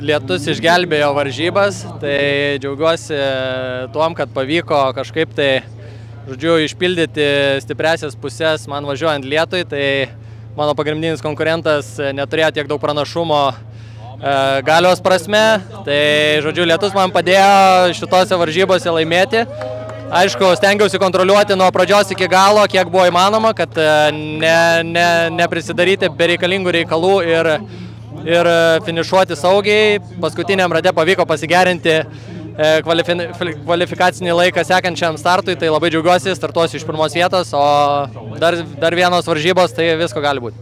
Lietus išgelbėjo varžybas, tai džiaugiuosi tuom, kad pavyko kažkaip tai, žodžiu, išpildyti stipresias pusės man važiuojant lietui, tai mano pagrindinis konkurentas neturėjo tiek daug pranašumo galios prasme, tai, žodžiu, lietus man padėjo šitose varžybose laimėti. Aišku, stengiausi kontroliuoti nuo pradžios iki galo, kiek buvo įmanoma, kad neprisidaryti bereikalingų reikalų ir finišuoti saugiai. Paskutiniam rate pavyko pasigerinti kvalifikacinį laiką sekančiam startui, tai labai džiaugiuosi, startuosiu iš pirmos vietos, o dar vienos varžybos, tai visko gali būti.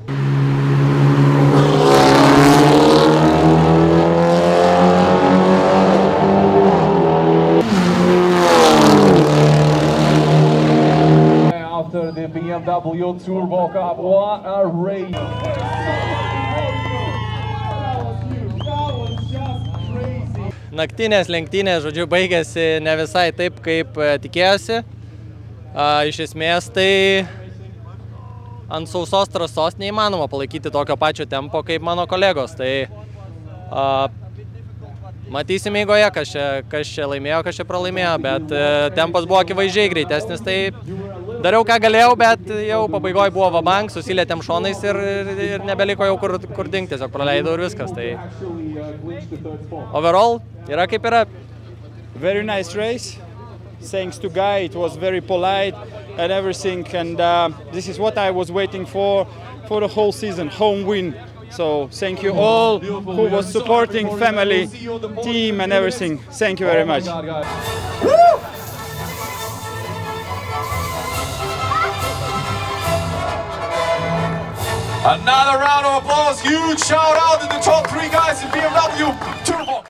After the BMW Turbo Cup, what a race! Naktinės lenktynės, žodžiu, baigėsi ne visai taip, kaip tikėjosi. Iš esmės, tai ant sausos trasos neįmanoma palaikyti tokio pačio tempo kaip mano kolegos. Tai matysime eigoje, kas čia laimėjo, kas čia pralaimėjo, bet tempas buvo akivaizdžiai greitesnis, tai dariau ką galėjau, bet jau pabaigoje buvo vabank, susilietėm šonais ir nebeliko jau kur dingti, tiesiog praleidau ir viskas. Tai overall yra kaip yra. Very nice race. Thanks to Guy, it was very polite and everything, and this is what I was waiting for the whole season, home win. So thank you all who was supporting family, team and everything. Thank you very much. Another round of applause. Huge shout out to the top 3 guys in BMW Turbo.